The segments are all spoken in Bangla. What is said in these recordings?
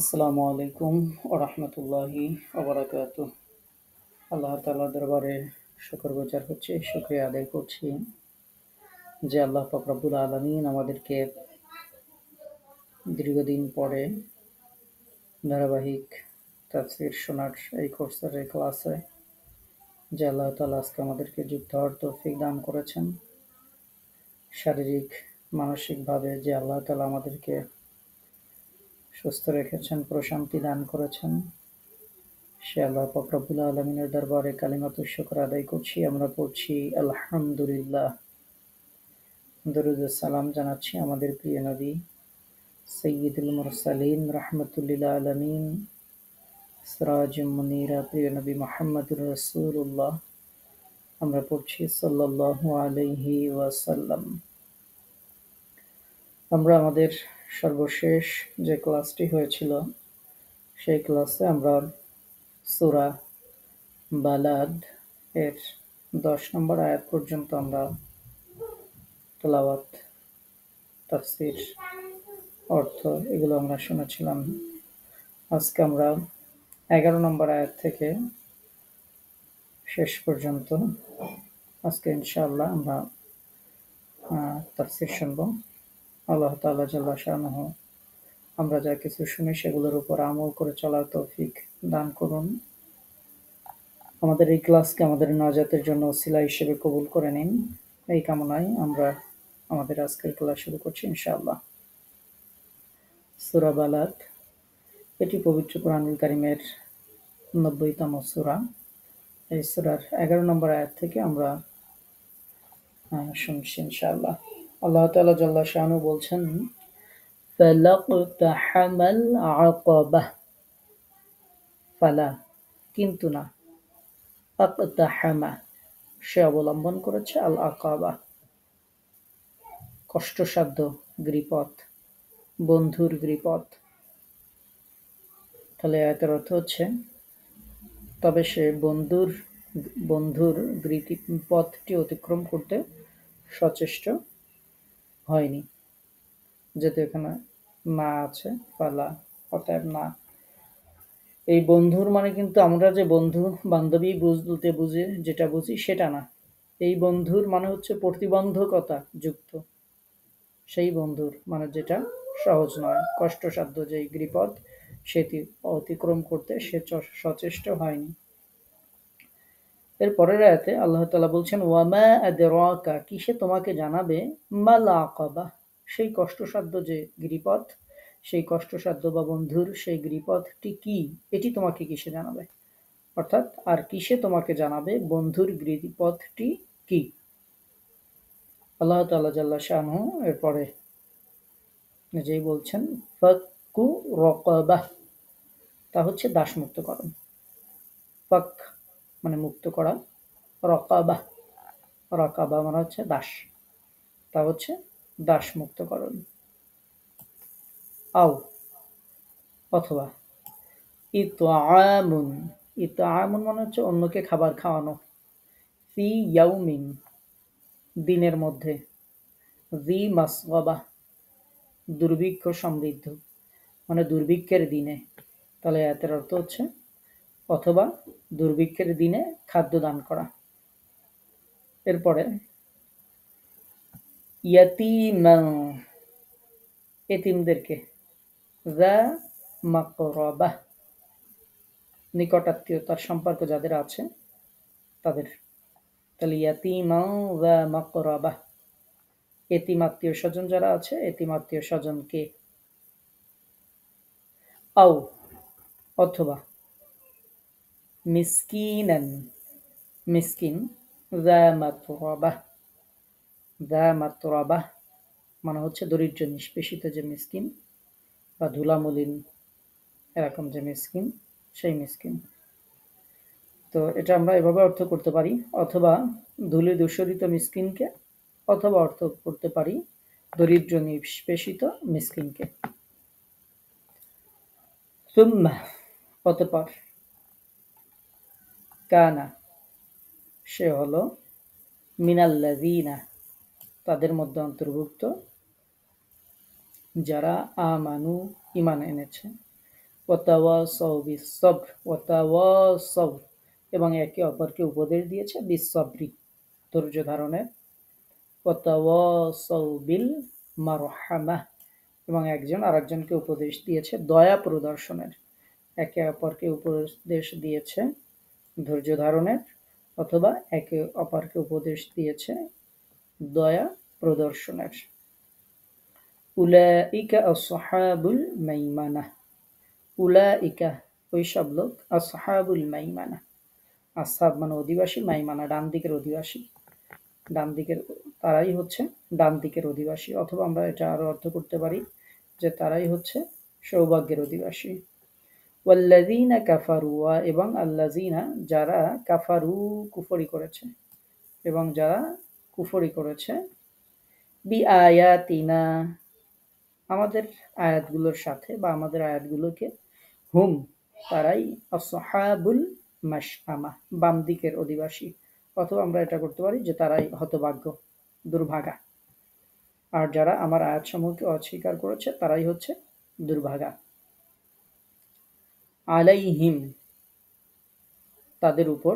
আসসালামু আলাইকুম ওয়া রাহমাতুল্লাহি ওয়া বারাকাতুহু। আল্লাহ তাআলার দরবারে শুকরগুজার হচ্ছি, শুকরিয়া আদায় করছি যে আল্লাহ পাক রব্বুল আলামিন আমাদেরকে দীর্ঘদিন পরে ধারাবাহিক তাফসীর শোনার এই কোর্সের এই ক্লাসে যে আল্লাহ তাআলা আজকে আমাদেরকে যুক্ত হওয়ার তৌফিক দান করেছেন। শারীরিক, মানসিকভাবে যে আল্লাহ তাআলা আমাদেরকে সুস্থ রেখেছেন, প্রশান্তি দান করেছেন, সে আল্লাহ পাক রব্বুল আলামিনের দরবারে কালিমাতুশ শুকর আদায় করছি। আমরা পড়ছি আলহামদুলিল্লাহ। দরুদ ও সালাম জানাচ্ছি আমাদের প্রিয় নবী সাইয়্যিদুল মুরসালিন রাহমাতুল লিল আলামিন সিরাজুম মুনীরা প্রিয় নবী মুহাম্মদুর রাসূলুল্লাহ। আমরা পড়ছি সাল্লাল্লাহু আলাইহি ওয়াসাল্লাম। আমরা আমাদের সর্বশেষ যে ক্লাসটি হয়েছিল সেই ক্লাসে আমরা সূরা বালাদ এর 10 নম্বর আয়াত পর্যন্ত আমরা তেলাওয়াত, তাফসীর, অর্থ এগুলো আমরা শুনেছিলাম। আজকে আমরা 11 নম্বর আয়াত থেকে শেষ পর্যন্ত আজকে ইনশাআল্লাহ আমরা তাফসীর শুনব। আল্লাহ তাআলা জাল্লা শানুহু আমরা যা কিছু শুনি সেগুলোর উপর আমল করে চলার তৌফিক দান করুন। আমাদের এই ক্লাসকে আমাদের নাজাতের জন্য ওসিলা হিসেবে কবুল করে নিন, এই কামনায় আমরা আমাদের আজকের ক্লাস শুরু করছি ইনশাআল্লাহ। সূরা বালাদ এটি পবিত্র কোরআনুল কারীমের 90তম সূরা। এই সূরার 11 নম্বর আয়াত থেকে আমরা শুনছি ইনশাআল্লাহ। আল্লাহ তাআলা জাল্লা শানু বলছেন, ফালাকতাহামাল আকাবাহ, ফালা কিন্তু না, আকতাহামা সে অবলম্বন করেছে, আল আকাবা কষ্টসাধ্য গিরিপথ, বন্ধুর গিরিপথ। তাহলে আয়াতের অর্থ হচ্ছে তবে সে বন্ধুর গিরিপথটি অতিক্রম করতে সচেষ্ট হয়নি। যেহেতু এখানে না আছে ফালা, অতএব না। এই বন্ধুর মানে কিন্তু আমরা যে বন্ধু বান্ধবী বলতে বুঝি, যেটা বুঝি সেটা না। এই বন্ধুর মানে হচ্ছে প্রতিবন্ধকতা যুক্ত সেই বন্ধুর, মানে যেটা সহজ নয়, কষ্টসাধ্য যে গিরিপথ সেটি অতিক্রম করতে সে সচেষ্ট হয়নি। এর পরের আয়াতে আল্লাহ তাআলা বলছেন, ওয়ামা আদরাকা কিসে তোমাকে জানাবে, মাল আকাবা সেই কষ্টসাধ্য যে গিরিপথ, সেই কষ্টসাধ্য বা বন্ধুর সেই গিরিপথটি কি, এটি তোমাকে কিসে জানাবে। অর্থাৎ আর কিসে তোমাকে জানাবে বন্ধুর গিরিপথটি কি। আল্লাহ তাআলা জাল্লা শানহু এরপরে নিজেই বলছেন, ফাক্কু রাকাবাহ তা হচ্ছে দাসমুক্তকরণ। ফাক মানে মুক্ত করা, রাকাবাহ রাকাবা মানে হচ্ছে দাস, তা হচ্ছে দাসমুক্তকরণ। আও অথবা, ইতআমুন ইতআমুন মানে হচ্ছে অন্যকে খাবার খাওয়ানো, ফি ইয়াউমিন দিনের মধ্যে, জি মাসগাবা দুর্ভিক্ষ সমৃদ্ধ মানে দুর্ভিক্ষের দিনে। তাহলে আয়াতের অর্থ হচ্ছে অথবা দুর্ভিক্ষের দিনে খাদ্য দান করা। এরপরে ইয়াতীমান এতিমদেরকে, যা মাকরাবাহ নিকটাত্মীয়তার সম্পর্ক যাদের আছে তাদের। তাহলে ইয়াতীমান যা মাকরাবাহ এতিম আত্মীয় স্বজন যারা আছে, এতিম আত্মীয় স্বজনকে। আও অথবা, মিসকিনান মিসকিন, যা মাতরাবাহ যা মাতরাবাহ মানে হচ্ছে দরিদ্র নিষ্পেষিত যে মিসকিন বা ধুলামলিন এরকম যে মিসকিন, সেই মিসকিন। তো এটা আমরা এভাবে অর্থ করতে পারি, অথবা ধুলি দূষরিত মিসকিনকে, অথবা অর্থ করতে পারি দরিদ্র নিষ্পেষিত মিসকিনকে। সুম্মা অতঃপর, কানা সে হলো, মিনাল্লাযীনা তাদের মধ্যে অন্তর্ভুক্ত, যারা আমানু ঈমান এনেছে, ওয়াতাওয়াসাউ বিস-সবর, ওয়াতাওয়াসাউ এবং একে অপরকে উপদেশ দিয়েছে বিস-সবরি ধৈর্য ধারণের, ওয়াতাওয়াসাউ বিল মারহামাহ এবং একজন আরেকজনকে উপদেশ দিয়েছে দয়া প্রদর্শনের। একে অপরকে উপদেশ দিয়েছে ধৈর্য ধারণের অথবা একে অপরকে উপদেশ দিয়েছে দয়া প্রদর্শনের। উলাইকা আসহাবুল মাইমানাহ, উলাইকা ওইসব লোক, আসহাবুল মাইমানা, আসহাব মানে অধিবাসী, মাইমানা ডান দিকের অধিবাসী, ডান দিকের, তারাই হচ্ছে ডান দিকের অধিবাসী, অথবা আমরা এটা আরো অর্থ করতে পারি যে তারাই হচ্ছে সৌভাগ্যের অধিবাসী। ওয়াল্লাযীনা কাফারু, এবং আল্লাযীনা যারা, কাফারু কুফরি করেছে, এবং যারা কুফরি করেছে, বিআয়াতিনা আমাদের আয়াতগুলোর সাথে বা আমাদের আয়াতগুলোকে, হুম তারাই, আসহাবুল মাশআমা বাম দিকের অধিবাসী, অথবা আমরা এটা করতে পারি যে তারাই হতভাগ্য, দুর্ভাগা। আর যারা আমার আয়াতসমূহকে অস্বীকার করেছে তারাই হচ্ছে দুর্ভাগা। আলাইহিম তাদের উপর,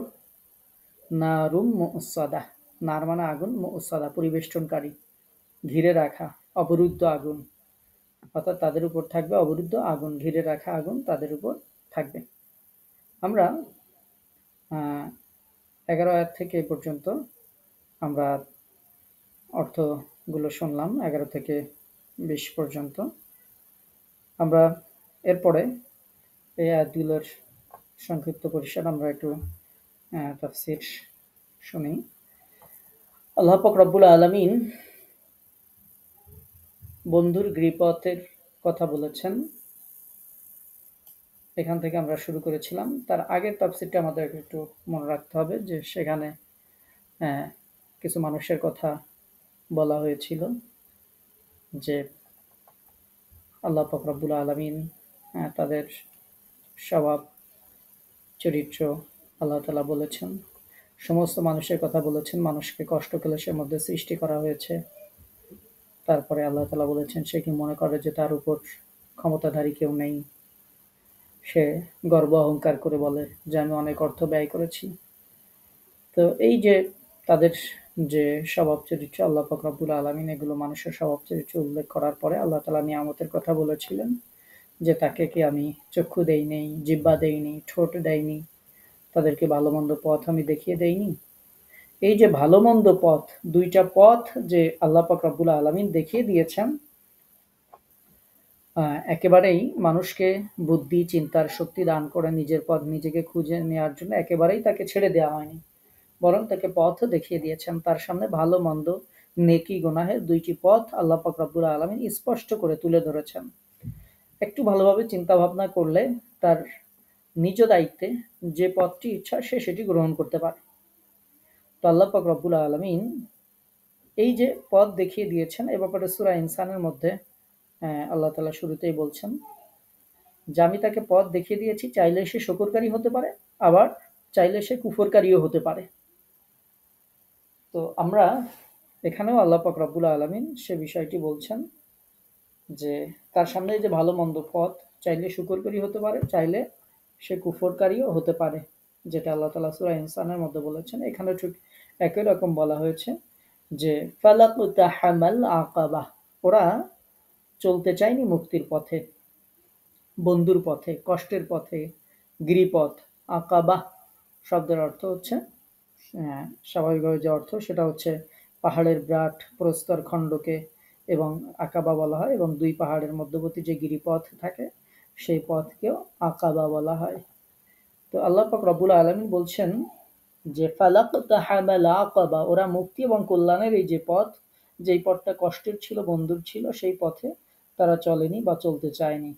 নারুম মুসাদা, নার মানে আগুন, মুসাদা পরিবেষ্টনকারী, ঘিরে রাখা, অবরুদ্ধ আগুন, অর্থাৎ তাদের উপর থাকবে অবরুদ্ধ আগুন, ঘিরে রাখা আগুন তাদের উপর থাকবে। আমরা 11 আয়াত থেকে এ পর্যন্ত আমরা অর্থগুলো শুনলাম, 11 থেকে 20 পর্যন্ত। আমরা এরপরে এই আয়াতগুলোর সংক্ষিপ্ত পরিসর আমরা একটু তাফসীর শুনি। আল্লাহ পাক রব্বুল আলামিন বন্ধুর গিরিপথের কথা বলেছেন। এখান থেকে আমরা শুরু করেছিলাম। তার আগের তাফসীরটা আমাদের একটু মনে রাখতে হবে যে সেখানে কিছু মানুষের কথা বলা হয়েছিল যে আল্লাহ পাক রব্বুল আলামিন তাদের স্বভাব চরিত্র আল্লাহ তাআলা বলেছেন, সমস্ত মানুষের কথা বলেছেন, মানুষকে কষ্ট ক্লেশের মধ্যে সৃষ্টি করা হয়েছে। তারপরে আল্লাহ তাআলা বলেছেন সে কি মনে করে যে তার উপর ক্ষমতাধারী কেউ নেই, সে গর্ব অহংকার করে বলে যে আমি অনেক অর্থ ব্যয় করেছি। তো এই যে তাদের যে স্বভাব চরিত্র, আল্লাহ পাক রব্বুল আলামিন এগুলো মানুষের স্বভাব চরিত্র উল্লেখ করার পরে আল্লাহ তাআলা নিয়ামতের কথা বলেছিলেন যে তাকে কি আমি চক্ষু দেইনি, জিহ্বা দেইনি, ঠোঁট দেইনি, তাদেরকে ভালো মন্দ পথ আমি দেখিয়ে দেইনি। এই যে ভালো মন্দ পথ, দুইটা পথ যে আল্লাহ পাক রব্বুল আলামিন দেখিয়ে দিয়েছেন, একেবারেই মানুষকে বুদ্ধি চিন্তার শক্তি দান করে নিজের পথ নিজেকে খুঁজে নেওয়ার জন্য একেবারেই তাকে ছেড়ে দেওয়া হয়নি, বরং তাকে পথ দেখিয়ে দিয়েছেন। তার সামনে ভালো মন্দ, নেকি গুনাহের দুইটি পথ আল্লাহ পাক রব্বুল আলামিন স্পষ্ট করে তুলে ধরেছেন। একটু ভালোভাবে চিন্তা ভাবনা করলে তার নিজ দায়িত্বে যে পথটি ইচ্ছা সে সেটি গ্রহণ করতে পারে। তো আল্লাহ পাক রব্বুল আলামিন এই যে পথ দেখিয়ে দিয়েছেন, এ ব্যাপারে সূরা ইনসানের মধ্যে আল্লাহ তাআলা শুরুতেই বলছেন যে আমি তাকে পথ দেখিয়ে দিয়েছি, চাইলে সে শুকরকারী হতে পারে, আবার চাইলে সে কুফরকারীও হতে পারে। তো আমরা এখানেও আল্লাহ পাক রব্বুল আলামিন সে বিষয়টি বলছেন যে তার সামনে যে ভালো মন্দ পথ, চাইলে শুকরকারী হতে পারে, চাইলে সে কুফরকারীও হতে পারে, যেটা আল্লাহ তাআলা সূরা ইনসানের মধ্যে বলেছেন। এখানে ঠিক একই রকম বলা হয়েছে যে ফালাকতাহামাল আকাবাহ, ওরা চলতে চায়নি মুক্তির পথে, বন্ধুর পথে, কষ্টের পথে, গিরিপথ। আকাবাহ শব্দের অর্থ হচ্ছে, স্বাভাবিকভাবে যে অর্থ সেটা হচ্ছে পাহাড়ের বিরাট প্রস্তর খণ্ডকে এবং আকাবা বলা হয়, এবং দুই পাহাড়ের মধ্যবর্তী যে গিরিপথ থাকে সেই পথকেও আকাবা বলা হয়। তো আল্লাহ পাক রব্বুল আলামিন বলছেন যে ফালাকতাহামাল আকাবা, ওরা মুক্তি এবং কল্যাণের এই যে পথ, যেই পথটা কষ্টের ছিল, বন্ধুর ছিল, সেই পথে তারা চলেনি বা চলতে চায়নি।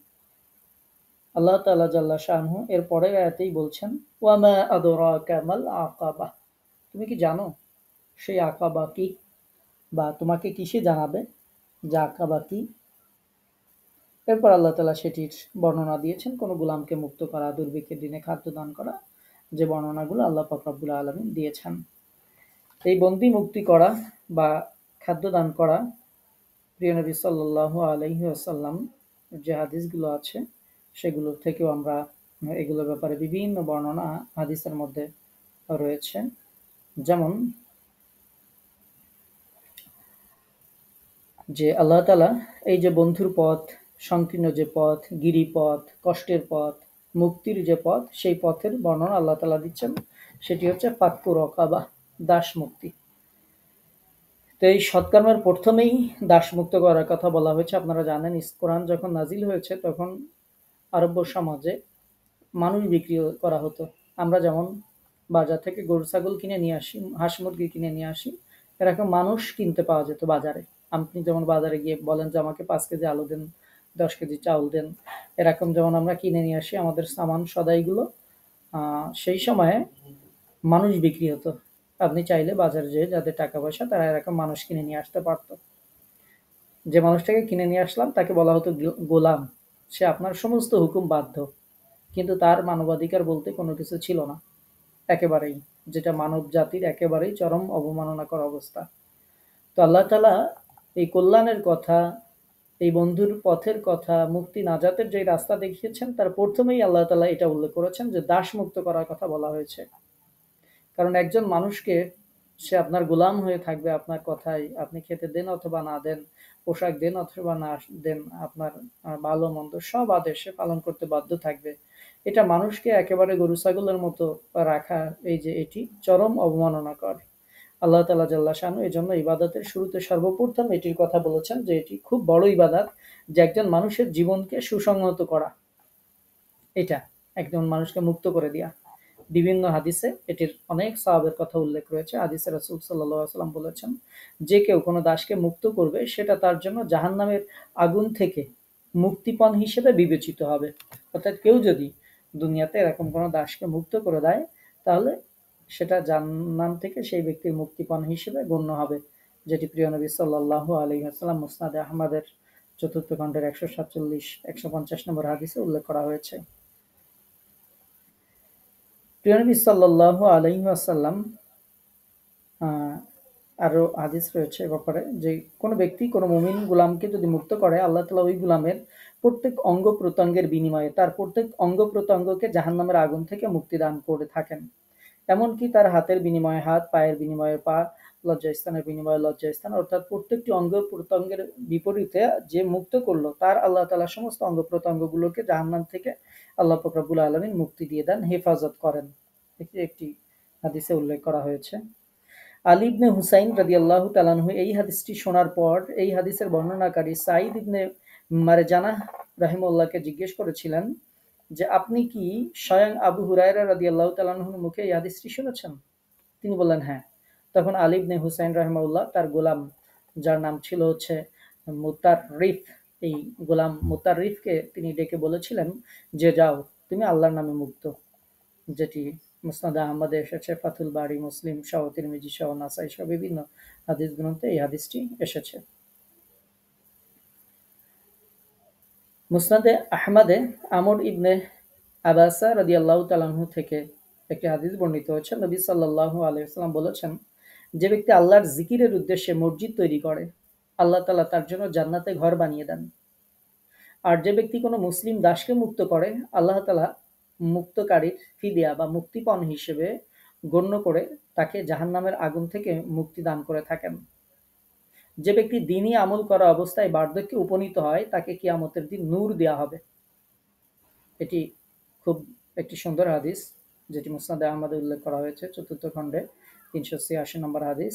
আল্লাহ তাআলা জাল্লা শানহু এর পরের আয়াতেই বলছেন ওয়ামা আদরাকা মাল আকাবা, তুমি কি জানো সেই আকাবা কি, বা তোমাকে কিসে জানাবে যে আকাবা কি। এরপর আল্লাহ তাআলা সেটির বর্ণনা দিয়েছেন, কোন গোলামকে মুক্ত করা, দুর্ভিক্ষের দিনে খাদ্য দান করা, যে বর্ণনাগুলো আল্লাহ পাক রব্বুল আলামিন দিয়েছেন। এই বন্দী মুক্তি করা বা খাদ্য দান করা, প্রিয় নবী সাল্লাল্লাহু আলাইহি ওয়াসাল্লাম যে হাদিসগুলো আছে সেগুলো থেকেও আমরা এগুলোর ব্যাপারে বিভিন্ন বর্ণনা হাদিসের মধ্যে রয়েছে। যেমন যে আল্লাহ তাআলা এই যে বন্ধুর পথ, সংকীর্ণ যে পথ, গিরিপথ, কষ্টের পথ, মুক্তির যে পথ, সেই পথের বর্ণনা আল্লাহ তাআলা দিচ্ছেন। সেটি হচ্ছে ফাক্কু রকাবা, দাস মুক্তি। তো এই সৎকর্মের প্রথমেই দাস মুক্ত করার কথা বলা হয়েছে। আপনারা জানেন কোরআন যখন নাজিল হয়েছে তখন আরব্য সমাজে মানুষ বিক্রি করা হতো। আমরা যেমন বাজার থেকে গরু ছাগল কিনে নিয়ে আসি, হাঁস মুরগি কিনে নিয়ে আসি, এরকম মানুষ কিনতে পাওয়া যেত বাজারে। আপনি যেমন বাজারে গিয়ে বলেন যে আমাকে 5 কেজি আলু দেন, 10 কেজি চাউল দেন, এরকম যেমন আমরা কিনে নিয়ে আসি আমাদের সামান সদাইগুলো, সেই সময়ে মানুষ বিক্রি হতো। আপনি চাইলে বাজারে যেয়ে যাদের টাকা পয়সা তারা এরকম মানুষ কিনে নিয়ে আসতে পারতো। যে মানুষটাকে কিনে নিয়ে আসলাম তাকে বলা হতো গোলাম। সে আপনার সমস্ত হুকুম বাধ্য, কিন্তু তার মানবাধিকার বলতে কোনো কিছু ছিল না একেবারেই, যেটা মানব জাতির একেবারেই চরম অবমাননাকর অবস্থা। তো আল্লাহ তাআলা এই কল্যাণের কথা, এই বন্ধুর পথের কথা, মুক্তি নাজাতের যে রাস্তা দেখিয়েছেন তার প্রথমেই আল্লাহ তাআলা এটা উল্লেখ করেছেন যে দাস মুক্ত করার কথা বলা হয়েছে। কারণ একজন মানুষকে, সে আপনার গোলাম হয়ে থাকবে আপনার কথাই, আপনি খেতে দেন অথবা না দেন, পোশাক দেন অথবা না দেন, আপনার ভালো মন্দ সব আদেশ সে পালন করতে বাধ্য থাকবে। এটা মানুষকে একেবারে গরু ছাগলের মতো রাখা, এই যে এটি চরম অবমাননাকর। আল্লাহ তাআলা জাল্লা শানু এজন্য ইবাদতের শুরুতে সর্বপ্রথম এটির কথা বলেছেন যে এটি খুব বড় ইবাদত, যে একজন মানুষের জীবনকে সুসংহত করা, এটা একজন মানুষকে মুক্ত করে দেয়া। বিভিন্ন হাদিসে এটির অনেক সওয়াবের কথা উল্লেখ রয়েছে। হাদিসে রাসূল সাল্লাল্লাহু আলাইহি ওয়াসাল্লাম বলেছেন, যে কেউ কোনো দাসকে মুক্ত করবে সেটা তার জন্য জাহান্নামের আগুন থেকে মুক্তিপণ হিসেবে বিবেচিত হবে। অর্থাৎ কেউ যদি দুনিয়াতে এরকম কোনো দাসকে মুক্ত করে দেয় তাহলে সেটা জাহান্নাম থেকে সেই ব্যক্তির মুক্তিপণ হিসেবে গণ্য হবে। যেটি প্রিয় নবী সাল্লাল্লাহু আলাইহি ওয়াসাল্লাম মুসনাদে আহমদের চতুর্থ খণ্ডের 147 150 নম্বর হাদিসে উল্লেখ করা হয়েছে। প্রিয় নবী সাল্লাল্লাহু আলাইহি ওয়াসাল্লাম আহ, আরো হাদিস রয়েছে এ ব্যাপারে যে কোনো ব্যক্তি কোনো মুমিন গোলামকে যদি মুক্ত করে আল্লাহ তাআলা ওই গোলামের প্রত্যেক অঙ্গ প্রত্যঙ্গের বিনিময়ে তার প্রত্যেক অঙ্গ প্রত্যঙ্গকে জাহান্নামের আগুন থেকে মুক্তি দান করে থাকেন। এমনকি তার হাতের বিনিময়ে হাত, পায়ের বিনিময়ে পা, লজ্জাস্থানের বিনিময়ে লজ্জাস্থান, অর্থাৎ প্রত্যেকটি অঙ্গ প্রত্যঙ্গের বিপরীতে যে মুক্ত করলো তার আল্লাহ তাআলা সমস্ত অঙ্গ প্রত্যঙ্গগুলোকে জাহান্নাম থেকে আল্লাহ পাক রব্বুল আলামিন মুক্তি দিয়ে দেন, হেফাজত করেন। এটি একটি হাদিসে উল্লেখ করা হয়েছে। আলী ইবনে হুসাইন রাদিয়াল্লাহু তাআলা আনহু এই হাদিসটি শোনার পর এই হাদিসের বর্ণনাকারী সাঈদ ইবনে মারজানাহ রাহিমাহুল্লাহকে জিজ্ঞেস করেছিলেন যে আপনি কি স্বয়ং আবু হুরায়রা রাদিয়াল্লাহু তাআলা আনহুর মুখে এই হাদিসটি শুনেছেন? তিনি বললেন হ্যাঁ। তখন আলী ইবনে হুসাইন রাহিমাহুল্লাহ তার গোলাম, যার নাম ছিল হচ্ছে মুতাররিফ, এই গোলাম মুতাররিফকে তিনি ডেকে বলেছিলেন যে যাও, তুমি আল্লাহর নামে মুক্ত। যেটি মুসনাদ আহমদে এসেছে, ফাতুল বাড়ি, মুসলিম সহ, তিরমিজি সহ, নাসাই সহ বিভিন্ন হাদিস গ্রন্থে এই হাদিসটি এসেছে। মুসনাদে আহমদে আমর ইবনে আবাসা রাদিয়াল্লাহু তাআলা আনহু থেকে একটি হাদিস বর্ণিত হয়েছে। নবী সাল্লাল্লাহু আলাইহি ওয়াসাল্লাম বলেছেন, যে ব্যক্তি আল্লাহর জিকিরের উদ্দেশ্যে মসজিদ তৈরি করে আল্লাহ তাআলা তার জন্য জান্নাতে ঘর বানিয়ে দেন। আর যে ব্যক্তি কোনো মুসলিম দাসকে মুক্ত করে আল্লাহ তাআলা মুক্তকারীর ফিদিয়া বা মুক্তিপণ হিসেবে গণ্য করে তাকে জাহান্নামের আগুন থেকে মুক্তি দান করে থাকেন। যে ব্যক্তি দ্বীনী আমল করা অবস্থায় বার্ধক্যে উপনীত হয় তাকে কিয়ামতের দিন নূর দেয়া হবে। এটি খুব একটি সুন্দর হাদিস, যেটি মুসনাদে আহমদে উল্লেখ করা হয়েছে চতুর্থ খণ্ডে 386 নম্বর হাদিস।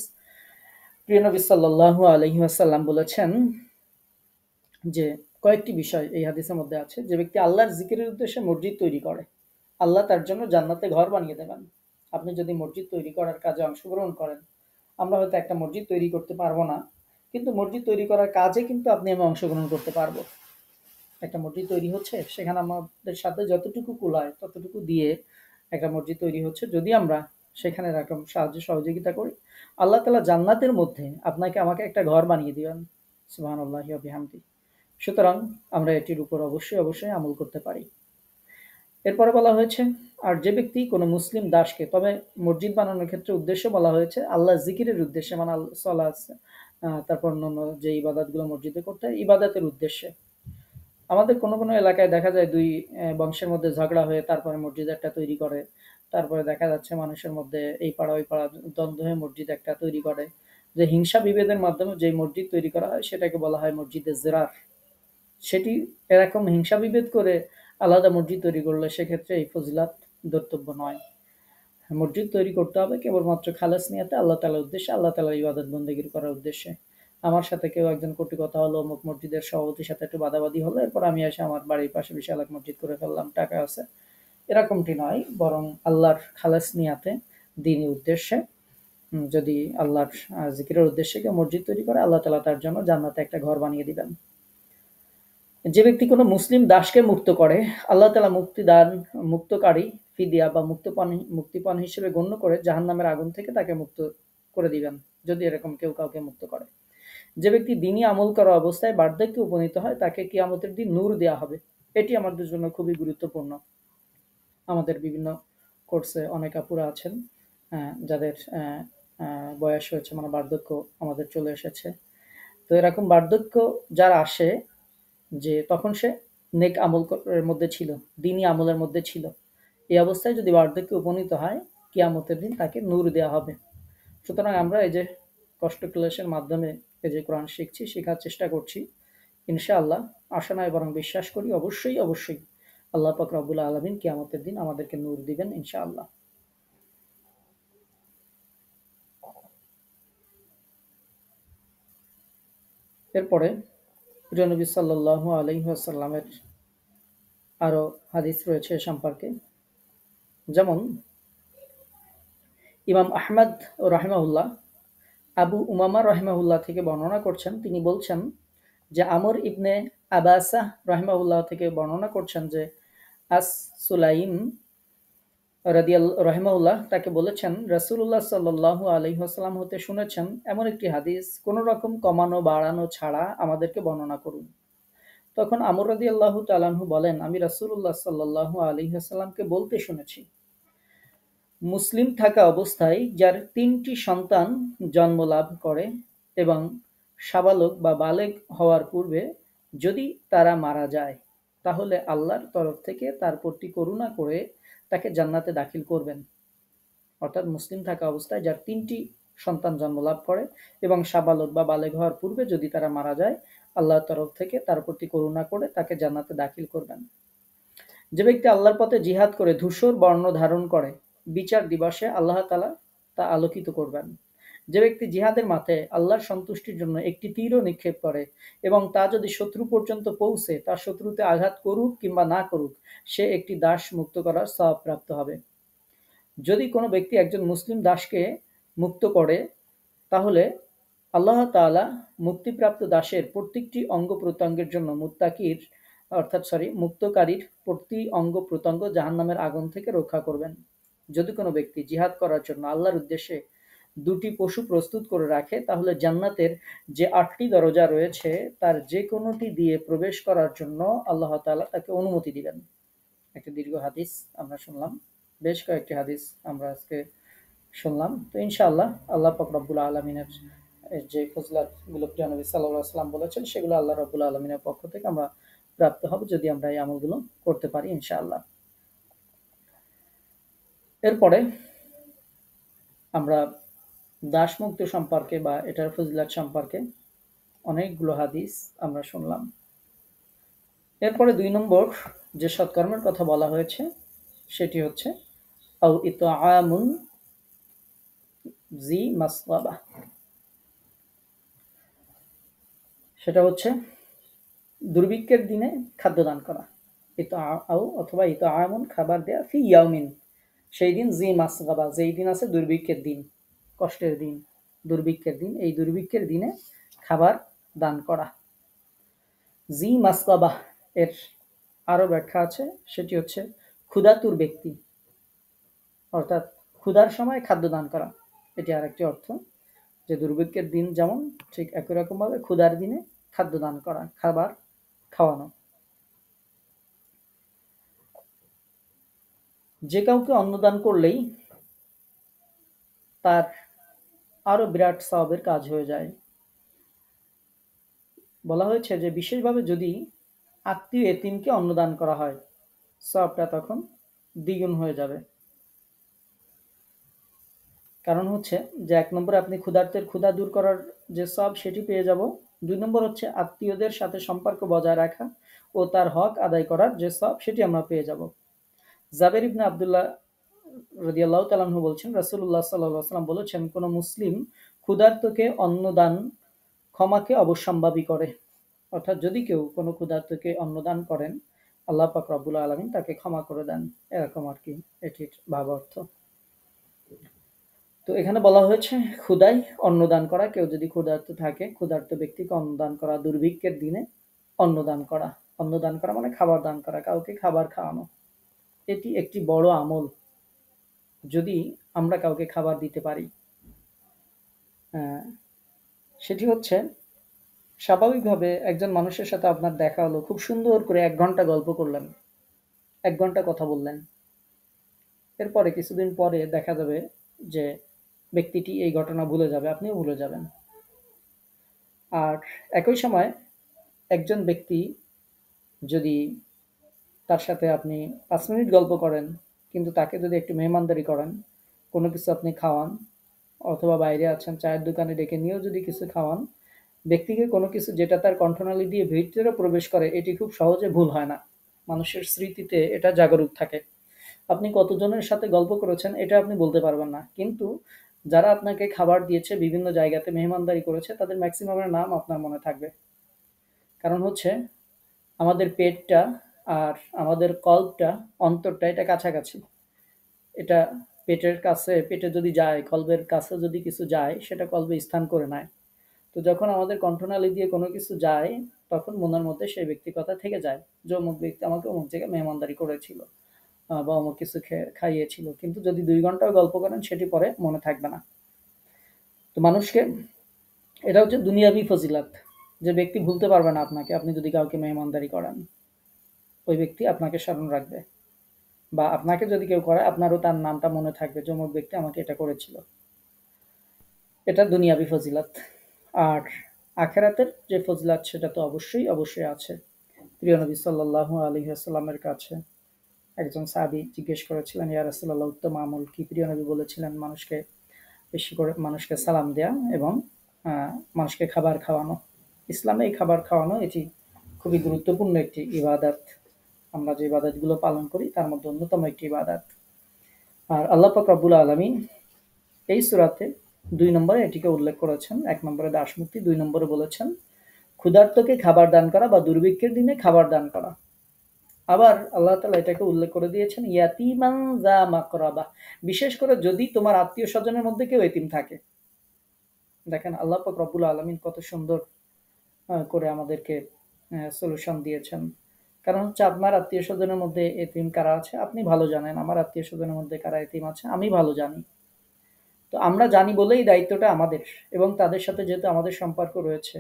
প্রিয় নবী সাল্লাল্লাহু আলাইহি ওয়াসাল্লাম বলেছেন যে কয়েকটি বিষয় এই হাদিসের মধ্যে আছে। যে ব্যক্তি আল্লাহর জিকিরের উদ্দেশ্যে মসজিদ তৈরি করে আল্লাহ তার জন্য জান্নাতে ঘর বানিয়ে দেবেন। আপনি যদি মসজিদ তৈরি করার কাজে অংশগ্রহণ করেন, আমরা হয়তো একটা মসজিদ তৈরি করতে পারবো না, কিন্তু মসজিদ তৈরি করার কাজে কিন্তু আপনি আমি অংশগ্রহণ করতে পারবো। একটা মসজিদ তৈরি হচ্ছে, সেখানে আমাদের সাথে যতটুকু কুলায় ততটুকু দিয়ে একটা মসজিদ তৈরি হচ্ছে, যদি আমরা সেখানে এরকম সাহায্য সহযোগিতা করি আল্লাহ তাআলা জান্নাতের মধ্যে আপনাকে আমাকে একটা ঘর বানিয়ে দিবেন। সুবহানাল্লাহি ওয়া বিহামদি। সুতরাং আমরা এটির উপর অবশ্যই অবশ্যই আমল করতে পারি। এরপরে বলা হয়েছে, আর যে ব্যক্তি কোনো মুসলিম দাসকে, তবে মসজিদ বানানোর ক্ষেত্রে উদ্দেশ্য বলা হয়েছে আল্লাহ জিকিরের উদ্দেশ্যে, মানে সলাৎ, তারপর অন্যান্য যে ইবাদতগুলো মসজিদে করতে হয় ইবাদতের উদ্দেশ্যে। আমাদের কোনো এলাকায় দেখা যায় ২ বংশের মধ্যে ঝগড়া হয়ে তারপরে মসজিদ একটা তৈরি করে। তারপরে দেখা যাচ্ছে মানুষের মধ্যে এই পাড়া ওই পাড়া দ্বন্দ্ব হয়ে মসজিদ একটা তৈরি করে। যে হিংসা বিভেদের মাধ্যমে যেই মসজিদ তৈরি করা হয় সেটাকে বলা হয় মসজিদে জেরার। সেটি এরকম হিংসা বিভেদ করে আলাদা মসজিদ তৈরি করলে সেক্ষেত্রে এই ফজিলাত ধর্তব্য নয়। মসজিদ তৈরি করতে হবে কেবলমাত্র খালেস নিয়াতে আল্লাহ তাআলার উদ্দেশ্যে, আল্লাহ তাআলার ইবাদত বন্দেগী করার উদ্দেশ্যে। আমার সাথে কেউ একজন কটু কথা হলো, অমুক মসজিদের সভাপতির সাথে একটু বাদাবাদি হলো, এরপর আমি এসে আমার বাড়ির পাশে বিশাল এক মসজিদ করে ফেললাম, টাকা আছে। এরকমটি নয়, বরং আল্লাহর খালেস নিয়াতে দ্বীনি উদ্দেশ্যে যদি আল্লাহর জিকিরের উদ্দেশ্যে কেউ মসজিদ তৈরি করে, আল্লাহ তাআলা তার জন্য জান্নাতে একটা ঘর বানিয়ে দিবেন। যে ব্যক্তি কোনো মুসলিম দাসকে মুক্ত করে, আল্লাহ তাআলা মুক্তকারী, ফিদিয়া বা মুক্তিপণ হিসেবে গণ্য করে জাহান্নামের আগুন থেকে তাকে মুক্ত করে দিবেন, যদি এরকম কেউ কাউকে মুক্ত করে। যে ব্যক্তি দ্বীনি আমল করা অবস্থায় বার্ধক্যে উপনীত হয়, তাকে কিয়ামতের দিন নূর দেয়া হবে। এটি আমাদের জন্য খুবই গুরুত্বপূর্ণ। আমাদের বিভিন্ন কোর্সে অনেক আপুরা আছেন, যাদের বয়স হয়েছে, মানে বার্ধক্য আমাদের চলে এসেছে। তো এরকম বার্ধক্য যার আসে, যে তখন সে নেক আমল এর মধ্যে ছিল, দ্বীনি আমলের মধ্যে ছিল। এই অবস্থায় যদি বার্ধক্যে উপনীত হয়, কিয়ামতের দিন তাকে নূর দেয়া হবে। সুতরাং আমরা এই যে কষ্ট ক্লেশের মাধ্যমে এই যে কোরআন শিখছি, শেখার চেষ্টা করছি, ইনশাআল্লাহ আশা নয় বরং বিশ্বাস করি অবশ্যই আল্লাহ পাক রব্বুল আলামিন কিয়ামতের দিন আমাদেরকে নূর দিবেন ইনশাআল্লাহ। এরপরে প্রিয় নবী সাল্লাল্লাহু আলাইহি ওয়াসাল্লামের আরো হাদিস রয়েছে এ সম্পর্কে। যেমন ইমাম আহমদ রাহিমাহুল্লাহ আবু উমামা রাহিমাহুল্লাহ থেকে বর্ণনা করছেন, তিনি বলছেন যে আমর ইবনে আবাসা রাহিমাহুল্লাহ থেকে বর্ণনা করছেন যে আস সুলাইম রাহিমাহুল্লাহ তাকে বলেছেন, রাসূলুল্লাহ সাল্লাল্লাহু আলাইহি ওয়াসাল্লাম হতে শুনেছেন এমন একটি হাদিস কোন রকম কমানো বাড়ানো ছাড়া আমাদেরকে বর্ণনা করুন। তখন আমর রাদিয়াল্লাহু তাআলা আনহু বলেন, আমি রাসূলুল্লাহ সাল্লাল্লাহু আলাইহি ওয়াসাল্লামকে বলতে শুনেছি, মুসলিম থাকা অবস্থায় যার ৩টি সন্তান জন্ম লাভ করে এবং সাবালক বা বালেগ হওয়ার পূর্বে যদি তারা মারা যায়, তাহলে আল্লাহর তরফ থেকে তার প্রতি করুণা করে তাকে জান্নাতে দাখিল করবেন। অর্থাৎ মুসলিম থাকা অবস্থায় যার ৩টি সন্তান জন্ম লাভ করে এবং সাবালক বা বালেগ হওয়ার পূর্বে যদি তারা মারা যায়, আল্লাহর তরফ থেকে তার প্রতি করুণা করে তাকে জান্নাতে দাখিল করবেন। যে ব্যক্তি আল্লাহর পথে জিহাদ করে ধূসর বর্ণ ধারণ করে, বিচার দিবসে আল্লাহ তাআলা তা আলোকিত করবেন। যে ব্যক্তি জিহাদের মাঠে আল্লাহর সন্তুষ্টির জন্য একটি তীরও নিক্ষেপ করে এবং তা যদি শত্রু পর্যন্ত পৌঁছে, তার শত্রুতে আঘাত করুক কিংবা না করুক, সে একটি দাস মুক্ত করার সওয়াব প্রাপ্ত হবে। যদি কোনো ব্যক্তি একজন মুসলিম দাসকে মুক্ত করে, তাহলে আল্লাহ তাআলা মুক্তিপ্রাপ্ত দাসের প্রত্যেকটি অঙ্গ প্রত্যঙ্গের জন্য মুক্তকারীর প্রতি অঙ্গ প্রত্যঙ্গ জাহান্নামের আগুন থেকে রক্ষা করবেন। যদি কোনো ব্যক্তি জিহাদ করার জন্য আল্লাহর উদ্দেশ্যে ২টি পশু প্রস্তুত করে রাখে, তাহলে জান্নাতের যে ৮টি দরজা রয়েছে তার যে কোনোটি দিয়ে প্রবেশ করার জন্য আল্লাহ তাআলা তাকে অনুমতি দিবেন। একটা দীর্ঘ হাদিস আমরা শুনলাম, বেশ কয়েকটি হাদিস আমরা আজকে শুনলাম। তো ইনশাআল্লাহ আল্লাহ পাক রব্বুল আলামিনের যে ফজিলাতগুলো প্রিয় নবী সাল্লাল্লাহু আলাইহি ওয়াসাল্লাম বলেছেন, সেগুলো আল্লাহ রাব্বুল আলামিনের পক্ষ থেকে আমরা প্রাপ্ত হব যদি আমরা এই আমলগুলো করতে পারি ইনশাআল্লাহ। এরপরে আমরা দাস মুক্তি সম্পর্কে বা এটার ফজিলাত সম্পর্কে অনেকগুলো হাদিস আমরা শুনলাম। এরপরে ২ নম্বর যে সৎকর্মের কথা বলা হয়েছে সেটি হচ্ছে আও ইতআমুন জি মাসগাবা। সেটা হচ্ছে দুর্ভিক্ষের দিনে খাদ্য দান করা। অথবা ইতআমুন খাবার দেয়া ফি ইয়াউমিন, সেই দিন জি মাসগাবা, যেই দিন আছে দুর্ভিক্ষের দিন, কষ্টের দিন, দুর্ভিক্ষের দিন, এই দুর্ভিক্ষের দিনে খাবার দান করা। জি মাসগাবা এর আরো ব্যাখ্যা আছে, সেটি হচ্ছে ক্ষুধাতুর ব্যক্তি, অর্থাৎ ক্ষুধার সময় খাদ্য দান করা, এটি আরেকটি অর্থ। যে দুর্ভিক্ষের দিন যেমন, ঠিক একই রকমভাবে ক্ষুধার দিনে খাদ্য দান করা, খাবার খাওয়ানো। যে কাউকে অন্নদান করলেই তার আরো বিরাট সওয়াবের কাজ হয়ে যায়। বলা হয়েছে যে বিশেষভাবে যদি আত্মীয় এতিমকে অন্নদান করা হয়, সওয়াবটা তখন দ্বিগুণ হয়ে যাবে। কারণ হচ্ছে যে ১ নম্বরে আপনি ক্ষুধার্তের ক্ষুধা দূর করার যে সওয়াব সেটি পেয়ে যাব। ২ নম্বর হচ্ছে আত্মীয়দের সাথে সম্পর্ক বজায় রাখা ও তার হক আদায় করার যে সওয়াব সেটি আমরা পেয়ে যাব। জাবের ইবনে আব্দুল্লাহ রাদিয়াল্লাহু তাআলা আনহু বলছেন, রাসূলুল্লাহ সাল্লাল্লাহু আলাইহি ওয়াসাল্লাম বলেছেন, কোন মুসলিম ক্ষুধার্তকে অন্নদান ক্ষমাকে অবশ্যম্ভাবী করে। অর্থাৎ যদি কেউ কোনো ক্ষুধার্তকে অন্নদান করেন, আল্লাহ পাক রব্বুল আলামিন তাকে ক্ষমা করে দেন। এরকম আর কি এটির ভাবার্থ। তো এখানে বলা হয়েছে ক্ষুধায় অন্নদান করা, কেউ যদি ক্ষুধার্ত থাকে, ক্ষুধার্ত ব্যক্তিকে অন্নদান করা, দুর্ভিক্ষের দিনে অন্নদান করা। অন্নদান করা মানে খাবার দান করা, কাউকে খাবার খাওয়ানো। এটি একটি বড় আমল যদি আমরা কাউকে খাবার দিতে পারি। সেটি হচ্ছে স্বাভাবিকভাবে একজন মানুষের সাথে আপনার দেখা হলো, খুব সুন্দর করে ১ ঘন্টা গল্প করলেন, ১ ঘন্টা কথা বললেন। এরপরে কিছুদিন পরে দেখা যাবে যে ব্যক্তিটি এই ঘটনা ভুলে যাবে, আপনিও ভুলে যাবেন। আর একই সময় একজন ব্যক্তি যদি তার সাথে আপনি ৫ মিনিট গল্প করেন, কিন্তু তাকে যদি একটু মেহমানদারি করেন, কোনো কিছু আপনি খাওয়ান, অথবা বাইরে আছেন চায়ের দোকানে ডেকে নিয়েও যদি কিছু খাওয়ান, ব্যক্তিকে কোনো কিছু যেটা তার কণ্ঠনালী দিয়ে ভিতরে প্রবেশ করে, এটি খুব সহজে ভুল হয় না। মানুষের স্মৃতিতে এটা জাগরুক থাকে। আপনি কতজনের সাথে গল্প করেছেন এটা আপনি বলতে পারবেন না। কিন্তু যারা আপনাকে খাবার দিয়েছে, বিভিন্ন জায়গাতে মেহমানদারি করেছে, তাদের ম্যাক্সিমামের নাম আপনার মনে থাকবে। কারণ হচ্ছে আমাদের পেটটা আর আমাদের কল্বটা, অন্তরটা এটা কাছাকাছি। এটা পেটের কাছে, পেটে যদি যায়, কল্বের কাছে যদি কিছু যায়, সেটা কল্বে স্থান করে নেয়। তো যখন আমাদের কণ্ঠনালী দিয়ে কোনো কিছু যায়, তখন মনের মধ্যে সেই ব্যক্তির কথা থেকে যায় যে অমুক ব্যক্তি আমাকে অমুক জায়গায় মেহমানদারি করেছিল, বা অমুক কিছু খাইয়েছিল। কিন্তু যদি ২ ঘন্টাও গল্প করেন, সেটি পরে মনে থাকবে না। তো মানুষকে, এটা হচ্ছে দুনিয়াবি ফজিলাত, যে ব্যক্তি ভুলতে পারবে না আপনাকে, আপনি যদি কাউকে মেহমানদারি করান, ওই ব্যক্তি আপনাকে স্মরণ রাখবে। বা আপনাকে যদি কেউ করে, আপনারও তার নামটা মনে থাকবে যে অমুক ব্যক্তি আমাকে এটা করেছিল। এটা দুনিয়াবি ফজিলাত। আর আখেরাতের যে ফজিলাত, সেটা তো অবশ্যই অবশ্যই আছে। প্রিয় নবী সাল্লাল্লাহু আলাইহি ওয়াসাল্লামের কাছে একজন সাহাবী জিজ্ঞেস করেছিলেন, ইয়া রাসূলুল্লাহ, উত্তম আমল কি? প্রিয় নবী বলেছিলেন, মানুষকে বেশি করে মানুষকে সালাম দেয়া এবং মানুষকে খাবার খাওয়ানো। ইসলামে এই খাবার খাওয়ানো এটি খুবই গুরুত্বপূর্ণ একটি ইবাদত। আমরা যে ইবাদতগুলো পালন করি তার মধ্যে অন্যতম একটি ইবাদত। আর আল্লাহ পাক রব্বুল আলামিন এই সূরাতে ২ নম্বরে এটিকে উল্লেখ করেছেন। ১ নম্বরে দাসমুক্তি, ২ নম্বরে বলেছেন ক্ষুধার্তকে খাবার দান করা বা দুর্ভিক্ষের দিনে খাবার দান করা। আবার আল্লাহ তাআলা এটাকে উল্লেখ করে দিয়েছেন ইয়াতীমান যা মাকরাবা, বিশেষ করে যদি তোমার আত্মীয়-স্বজনের মধ্যে কেউ এতিম থাকে। দেখেন আল্লাহ পাক রব্বুল আলামিন কত সুন্দর করে আমাদেরকে সলিউশন দিয়েছেন। কারণ হচ্ছে আপনার আত্মীয়-স্বজনের মধ্যে এতিম কারা আছে আপনি ভালো জানেন। আমার আত্মীয়-স্বজনের মধ্যে কারা এতিম আছে আমি ভালো জানি। তো আমরা জানি বলেই দায়িত্বটা আমাদের, এবং তাদের সাথে যেহেতু আমাদের সম্পর্ক রয়েছে,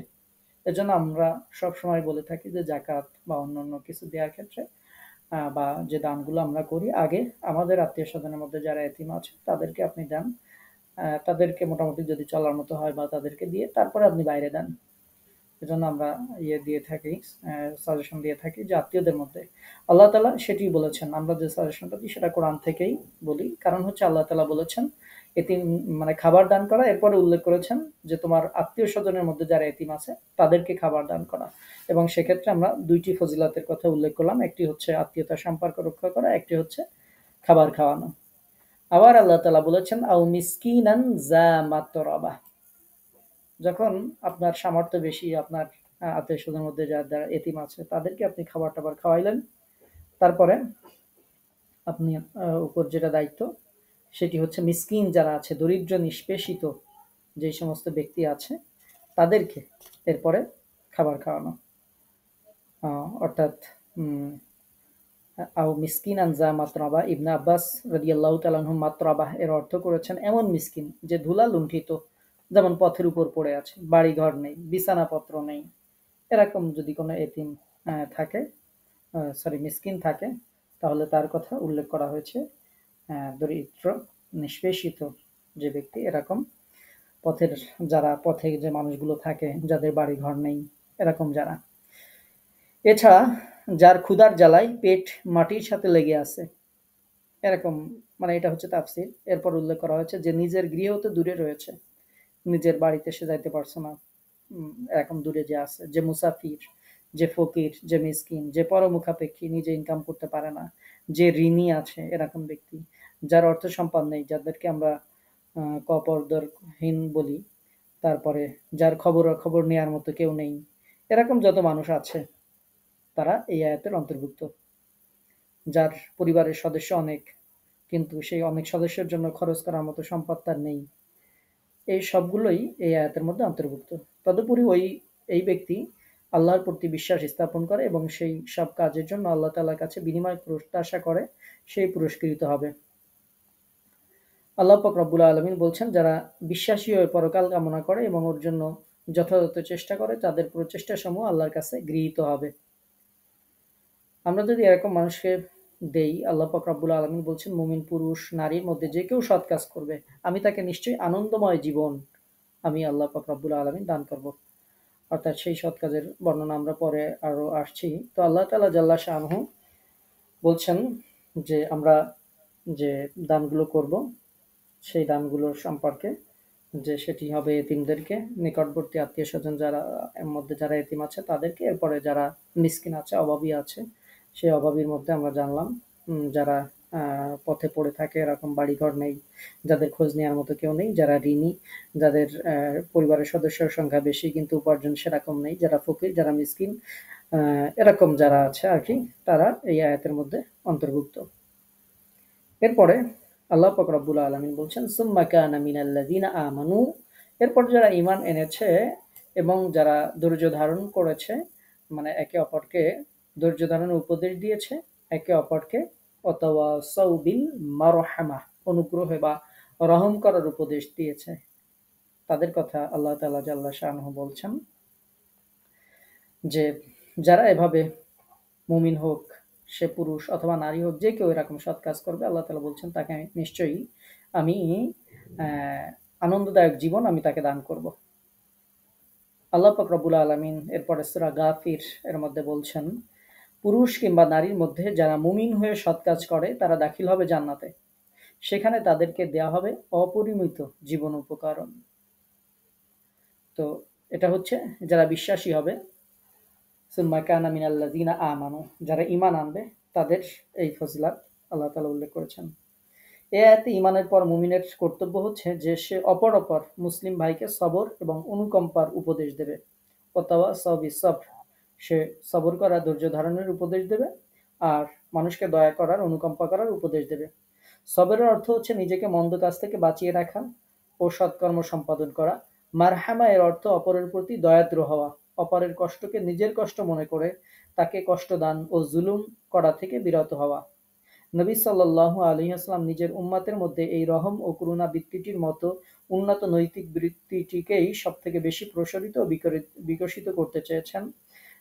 এজন্য আমরা সবসময় বলে থাকি যে যাকাত বা অন্যান্য কিছু দেওয়ার ক্ষেত্রে বা যে দানগুলো আমরা করি, আগে আমাদের আত্মীয়-স্বজনের মধ্যে যারা এতিম আছে তাদেরকে আপনি দেন। তাদেরকে মোটামুটি যদি চলার মতো হয় বা তাদেরকে দিয়ে তারপরে আপনি বাইরে দেন। এজন্য আমরা দিয়ে থাকি, সাজেশন দিয়ে থাকি যে আত্মীয়দের মধ্যে। আল্লাহ তাআলা সেটি বলেছেন। আমরা যে সাজেশনটা দিই সেটা কোরআন থেকেই বলি। কারণ হচ্ছে আল্লাহ তাআলা বলেছেন এতিম মানে খাবার দান করা, এরপরে উল্লেখ করেছেন যে তোমার আত্মীয়-স্বজনের মধ্যে যারা এতিম আছে তাদেরকে খাবার দান করা। এবং সেক্ষেত্রে আমরা ২ টি ফজিলাতের কথা উল্লেখ করলাম। একটি হচ্ছে আত্মীয়তার সম্পর্ক রক্ষা করা, একটি হচ্ছে খাবার খাওয়ানো। আবার আল্লাহ তাআলা বলেছেন আও মিসকিনান যা মাতরাবা, যখন আপনার সামর্থ্য বেশি, আপনার আত্মীয়-স্বজনের মধ্যে যারা এতিম আছে তাদেরকে আপনি খাবার-টাবার খাওয়াইলেন। তারপরে আপনি উপর যেটা দায়িত্ব সেটি হচ্ছে মিসকিন যারা আছে, দরিদ্র নিষ্পেষিত যে সমস্ত ব্যক্তি আছে তাদেরকে এরপরে খাবার খাওয়ানো। অর্থাৎ আও মিসকিনান যা মাতরাবা, ইবনে আব্বাস রাদিয়াল্লাহু তাআলা আনহু মাতরাবাহ এর অর্থ করেছেন এমন মিসকিন যে ধুলা লুণ্ঠিত, যেমন পথের উপর পড়ে আছে, বাড়িঘর নেই, বিছানাপত্র নেই। এরকম যদি কোনো এতিম থাকে, মিসকিন থাকে, তাহলে তার কথা উল্লেখ করা হয়েছে। দরিদ্র নিষ্পেষিত যে ব্যক্তি, এরকম পথের যারা, পথে যে মানুষগুলো থাকে যাদের বাড়ি ঘর নেই, এরকম যারা। এছাড়া যার ক্ষুধার জ্বালায় পেট মাটির সাথে লেগে আছে, এরকম, মানে এটা হচ্ছে তাফসির। এরপর উল্লেখ করা হয়েছে যে নিজের গৃহ হতে দূরে রয়েছে, নিজের বাড়িতে সে যাইতে পারছে না, এরকম দূরে যে আছে, যে মুসাফির, যে ফকির, যে মিসকিন, যে পরমুখাপেক্ষী, নিজে ইনকাম করতে পারে না, যে ঋণী আছে, এরকম ব্যক্তি, যার অর্থ সম্পদ নেই, যাদেরকে আমরা কপরদরহীন বলি, তারপরে যার খবর নেওয়ার মতো কেউ নেই, এরকম যত মানুষ আছে তারা এই আয়াতের অন্তর্ভুক্ত। যার পরিবারের সদস্য অনেক, কিন্তু সেই অনেক সদস্যের জন্য খরচ করার মতো সম্পদ তার নেই, এই সবগুলোই এই আয়াতের মধ্যে অন্তর্ভুক্ত। তদুপরি এই ব্যক্তি আল্লাহর প্রতি বিশ্বাস স্থাপন করে এবং সেই সব কাজের জন্য আল্লাহ তাআলার কাছে বিনিময় প্রত্যাশা করে, সেই পুরস্কৃত হবে। আল্লাহ পাক রব্বুল আলামিন বলছেন, যারা বিশ্বাসী হয়ে পরকাল কামনা করে এবং ওর জন্য যথাযথ চেষ্টা করে, তাদের প্রচেষ্টা সমূহ আল্লাহর কাছে গৃহীত হবে। আমরা যদি এরকম মানুষকে দেই, আল্লাহ পাক রব্বুল আলামিন বলছেন, মুমিন পুরুষ নারীর মধ্যে যে কেউ সৎ কাজ করবে, আমি তাকে নিশ্চয়ই আনন্দময় জীবন আমি আল্লাহ পাক রব্বুল আলামিন দান করব। অর্থাৎ সেই সৎ কাজের বর্ণনা আমরা পরে আরো আসছি। তো আল্লাহ তাআলা জাল্লা শাআনহু বলছেন যে আমরা যে দানগুলো করব, সেই দানগুলোর সম্পর্কে, যে সেটি হবে এতিমদেরকে, নিকটবর্তী আত্মীয় স্বজন যারা এর মধ্যে যারা এতিম আছে তাদেরকে, এরপরে যারা মিসকিন আছে, অভাবী আছে, সেই অভাবীর মধ্যে আমরা জানলাম যারা পথে পড়ে থাকে, এরকম বাড়িঘর নেই, যাদের খোঁজ নেওয়ার মতো কেউ নেই, যারা ঋণী, যাদের পরিবারের সদস্যের সংখ্যা বেশি কিন্তু উপার্জন সেরকম নেই, যারা ফকির, যারা মিসকিন, এরকম যারা আছে আর কি, তারা এই আয়াতের মধ্যে অন্তর্ভুক্ত। এরপরে আল্লাহ পাক রব্বুল আলামিন বলছেন, সুম্মা কানা মিনাল্লাযিনা আমানু, এরপর যারা ঈমান এনেছে এবং যারা ধৈর্য ধারণ করেছে, মানে একে অপরকে ধৈর্য ধারণের উপদেশ দিয়েছে, একে অপরকে ওয়াতাওয়াসাউ বিল মারহামা, অনুগ্রহ বা রহম করার উপদেশ দিয়েছে, তাদের কথা আল্লাহ তাআলা জাল্লা শাআনহু বলছেন যে যারা এভাবে মুমিন হোক, সে পুরুষ অথবা নারী হোক, যে কেউ এরকম সৎ কাজ করবে, আল্লাহ তাআলা বলছেন তাকে নিশ্চয়ই আমি আনন্দদায়ক জীবন আমি তাকে দান করব। আল্লাহ পাক রব্বুল আলামিন এরপরে সূরা গাফির এর মধ্যে বলছেন, পুরুষ কিংবা নারীর মধ্যে যারা মুমিন হয়ে সৎ কাজ করে তারা দাখিল হবে জান্নাতে, সেখানে তাদেরকে দেয়া হবে অপরিমিত জীবন উপকরণ। তো এটা হচ্ছে যারা বিশ্বাসী হবে, সুম্মা কানা মিনাল্লাযিনা আমানু, যারা ঈমান আনবে তাদের এই ফজিলত আল্লাহ তাআলা উল্লেখ করেছেন। এই আয়াতে ঈমানের পর মুমিনের কর্তব্য হচ্ছে যে সে অপর মুসলিম ভাইকে সবর এবং অনুকম্পার উপদেশ দেবে। ওয়াতাওয়াসাউ বিস-সবর, সে সবর করা, ধৈর্য ধারণের উপদেশ দেবে, আর মানুষকে দয়া করার, অনুকম্পা করার উপদেশ দেবে। সবরের অর্থ হচ্ছে নিজেকে মন্দ কাজ থেকে বাঁচিয়ে রাখা ও সৎকর্ম সম্পাদন করা। মারহামা এর অর্থ অপরের প্রতি দয়াদ্র হওয়া, অপরের কষ্টকে নিজের কষ্ট মনে করে তাকে কষ্ট দান ও জুলুম করা থেকে বিরত হওয়া। নবী সাল্লাল্লাহু আলাইহি ওয়াসাল্লাম নিজের উম্মতের মধ্যে এই রহম ও করুণা বৃত্তিটির মতো উন্নত নৈতিক বৃত্তিটিকেই সবথেকে বেশি প্রসারিত ও বিকশিত করতে চেয়েছেন।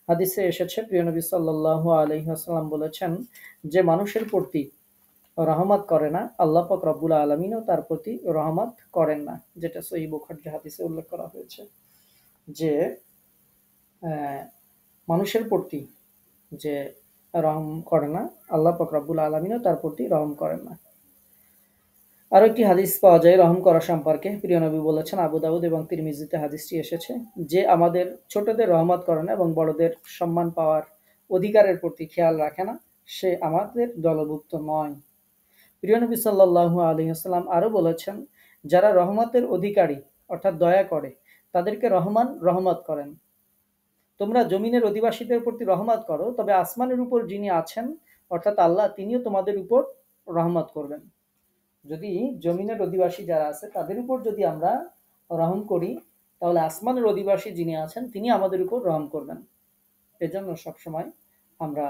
হাদিসে এসেছে, প্রিয় নবী সাল্লাল্লাহু আলাইহি ওয়াসাল্লাম বলেছেন, যে মানুষের প্রতি রহমত করে না, আল্লাহ পাক রব্বুল আলামিনও তার প্রতি রহমত করেন না, যেটা সহিহ বুখারী হাদিসে উল্লেখ করা হয়েছে যে মানুষের প্রতি যে রহম করে না, আল্লাহ পাক রব্বুল আলামিনও তার প্রতি রহম করেন না। আরো একটি হাদিস পাওয়া যায় রহম করা সম্পর্কে। প্রিয় নবী বলেছেন, আবু দাউদ এবং তিরমিজিতে হাদিসটি এসেছে, যে আমাদের ছোটদের রহমত করে না এবং বড়দের সম্মান পাওয়ার অধিকারের প্রতি খেয়াল রাখে না, সে আমাদের দলভুক্ত নয়। প্রিয় নবী সাল্লাল্লাহু আলাইহি ওয়াসাল্লাম আরো বলেছেন, যারা রহমতের অধিকারী অর্থাৎ দয়া করে, তাদেরকে রহমান রহমত করেন। তোমরা জমিনের অধিবাসীদের প্রতি রহমত করো, তবে আসমানের উপর যিনি আছেন অর্থাৎ আল্লাহ, তিনিও তোমাদের উপর রহমত করবেন। যদি জমিনের অধিবাসী যারা আছে তাদের উপর যদি আমরা রহম করি, তাহলে আসমানের অধিবাসী যিনি আছেন তিনি আমাদের উপর রহম করবেন। এজন্য সবসময় আমরা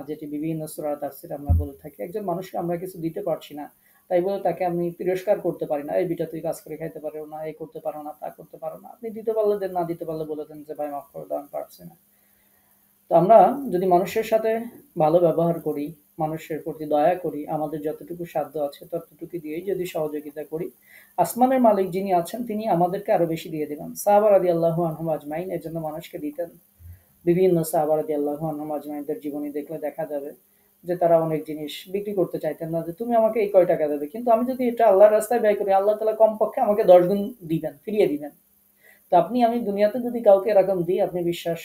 যেটি বিভিন্ন সূরা তাফসীরে আমরা বলে থাকি, একজন মানুষকে আমরা কিছু দিতে পারছি না, তাই বলে তাকে আমি তিরস্কার করতে পারি না, এই বিটা তুই কাজ করে খাইতে পারো না, এই করতে পারো না, তা করতে পারো না। আপনি দিতে পারলে দেন, না দিতে পারলে বলে দেন যে ভাই মাফ করে দাও, আমি পারছি না। তো আমরা যদি মানুষের সাথে ভালো ব্যবহার করি, মানুষের প্রতি দয়া করি, আমাদের যতটুকু সাধ্য আছে ততটুকু দিয়েই যদি সহযোগিতা করি, আসমানের মালিক যিনি আছেন তিনি আমাদেরকে আরো বেশি দিয়ে দেবেন। সাহাবা রাদিয়াল্লাহু আনহুম আজমাইন এর জন্য মানুষকে দিতেন। বিভিন্ন সাহাবা রাদিয়াল্লাহু আনহুম আজমাইনদের জীবনী দেখলে দেখা যাবে যে তারা অনেক জিনিস বিক্রি করতে চাইতেন না, যে তুমি আমাকে এই কয় টাকা দেবে, কিন্তু আমি যদি এটা আল্লাহর রাস্তায় ব্যয় করি আল্লাহ তাআলা কমপক্ষে আমাকে 10 গুণ দিবেন, ফিরিয়ে দিবেন। তো আপনি আমি দুনিয়াতে যদি কাউকে এরকম দিই, আপনি বিশ্বাস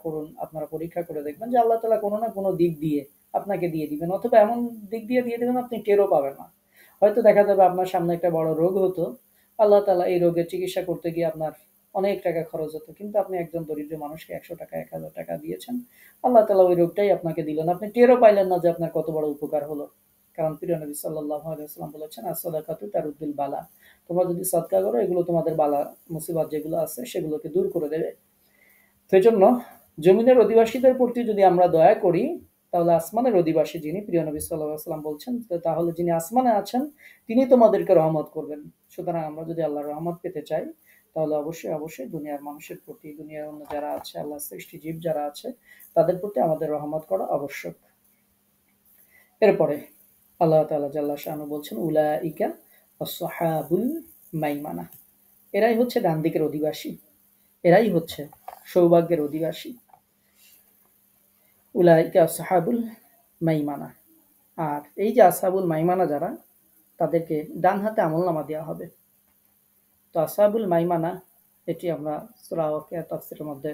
করুন, আপনারা পরীক্ষা করে দেখবেন যে আল্লাহ তাআলা কোনো না কোনো দিক দিয়ে আপনাকে দিয়ে দিবেন, অথবা এমন দিক দিয়ে দিবেন আপনি টেরও পাবেন না। হয়তো দেখা যাবে আপনার সামনে একটা বড় রোগ হতো, আল্লাহ তাআলা এই রোগের চিকিৎসা করতে গিয়ে আপনার অনেক টাকা খরচ হতো, কিন্তু আপনি একজন দরিদ্র মানুষকে 100 টাকা 1000 টাকা দিয়েছেন, আল্লাহ তাআলা ওই রোগটাই আপনাকে দিলেন, আপনি টেরও পাইলেন না যে আপনার কত বড় উপকার হলো। কারণ প্রিয় নবী সাল্লাল্লাহু আলাইহি ওয়াসাল্লাম বলেছেন, as-সাদাকাতু তারুদ্দুল বালা, তোমরা যদি সদকা করো এগুলো তোমাদের বালা মুসিবত যেগুলো আছে সেগুলোকে দূর করে দেবে। তো এই জন্য জমিনের অধিবাসীদের প্রতি যদি আমরা দয়া করি, তাহলে আসমানের অধিবাসী যিনি, প্রিয় নবী সাল্লাল্লাহু আলাইহি ওয়াসাল্লাম বলছেন, তাহলে যিনি আসমানে আছেন তিনি তোমাদেরকে রহমত করবেন। সুতরাং আমরা যদি আল্লাহর রহমত পেতে চাই, তাহলে অবশ্যই অবশ্যই দুনিয়ার মানুষের প্রতি, দুনিয়ার অন্য যারা আছে, আল্লাহর সৃষ্টি জীব যারা আছে, তাদের প্রতি আমাদের রহমত করা আবশ্যক। এরপরে আল্লাহ তাআলা জাল্লা শানহু বলছেন, উলাইকা আসহাবুল মাইমানা, এরাই হচ্ছে ডান দিকের অধিবাসী, এরাই হচ্ছে সৌভাগ্যের অধিবাসী। উলাইকা আসহাবুল মাইমানা, আর এই যে আসহাবুল মাইমানা যারা, তাদেরকে ডান হাতে আমলনামা দেওয়া হবে। তো আসহাবুল মাইমানা, এটি আমরা সূরা ওয়াকিয়া তাফসীরের মধ্যে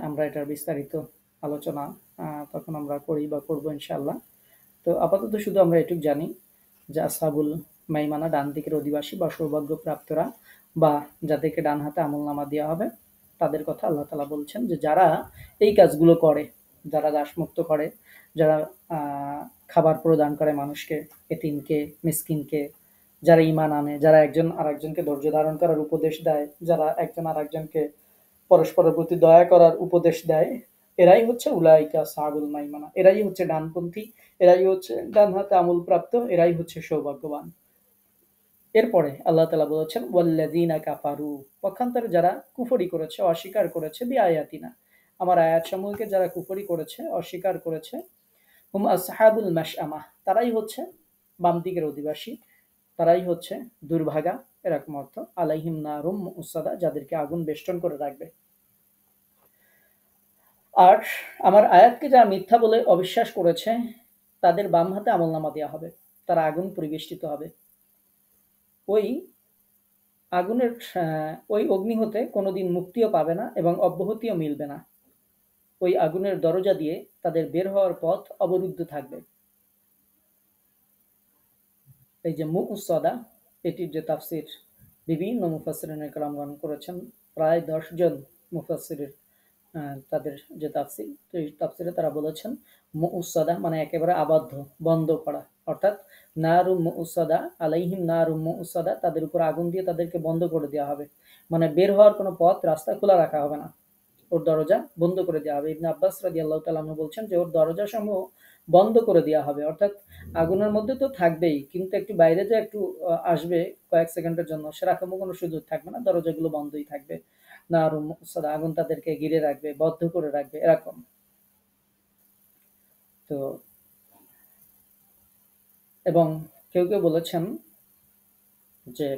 আমরা এটার বিস্তারিত আলোচনা তখন আমরা করি বা করব ইনশাআল্লাহ। তো আপাতত শুধু আমরা এটুকু জানি যে আসহাবুল মাইমানা ডান দিকের অধিবাসী বা সৌভাগ্যপ্রাপ্তরা, বা যাদেরকে ডান হাতে আমলনামা দেওয়া হবে, তাদের কথা আল্লাহ তাআলা বলছেন যে যারা এই কাজগুলো করে, যারা দাসমুক্ত করে, যারা খাবার প্রদান করে মানুষকে, এতিমকে, মিসকিনকে, যারা ঈমান আনে, যারা একজন আরেকজনকে ধৈর্য ধারণ করার উপদেশ দেয়, যারা একজন আরেকজনকে পরস্পরের প্রতি দয়া করার উপদেশ দেয়, এরাই হচ্ছে উলাইকা আসহাবুল মাইমানা, এরাই হচ্ছে ডানপন্থী, এরাই হচ্ছে ডান হাতে আমল প্রাপ্ত, এরাই হচ্ছে সৌভাগ্যবান। এরপরে আল্লাহ তাআলা বলেছেন, ওয়াল্লাযীনা কাফারু, পক্ষান্তরে যারা কুফরি করেছে, অস্বীকার করেছে, বিআয়াতিনা, আমার আয়াতসমূহকে যারা কুফরি করেছে, অস্বীকার করেছে, হুম আসহাবুল মাশআমা, তারাই হচ্ছে বাম দিকের অধিবাসী, তারাই হচ্ছে দুর্ভাগা, এরকম অর্থ। আলাইহিম নারুম মুসাদা, যাদেরকে আগুন বেষ্টন করে রাখবে। আর আমার আয়াতকে যারা মিথ্যা বলে অবিশ্বাস করেছে, তাদের বাম হাতে আমলনামা দেওয়া হবে, তারা আগুন পরিবেষ্টিত হবে। ওই আগুনের ওই অগ্নি হতে কোনোদিন মুক্তিও পাবে না এবং অব্যাহতিও মিলবে না। ওই আগুনের দরজা দিয়ে তাদের বের হওয়ার পথ অবরুদ্ধ থাকবে। এই যে মুসাদা, এটির যে তাফসির বিভিন্ন মুফাসসিরিন কেরামগণ করেছেন, প্রায় 10 জন মুফাসসিরের তাদের যে তাফসির, তো এই তাফসিরে তারা বলেছেন মুসাদা মানে একেবারে আবদ্ধ, বন্ধ করা, অর্থাৎ নারুম মুসাদা, আলাইহিম নারুম মুসাদা, তাদের উপর আগুন দিয়ে তাদেরকে বন্ধ করে দেওয়া হবে, মানে বের হওয়ার কোনো পথ রাস্তা খোলা রাখা হবে না, ওর দরজা বন্ধ করে দেওয়া হবে। ইবনে আব্বাস রাদিয়াল্লাহু তাআলা আনহু বলছেন যে ওর দরজা সমূহ বন্ধ করে দেওয়া হবে, অর্থাৎ আগুনের মধ্যে তো থাকবেই, কিন্তু একটু বাইরে যে একটু আসবে কয়েক সেকেন্ডের জন্য, সেরকম কোনো সুযোগ থাকবে না, দরজাগুলো বন্ধই থাকবে। নারুম মুসাদা, আগুন তাদেরকে ঘিরে রাখবে, বদ্ধ করে রাখবে, এরকম। তো এবং কেউ কেউ বলেছেন যে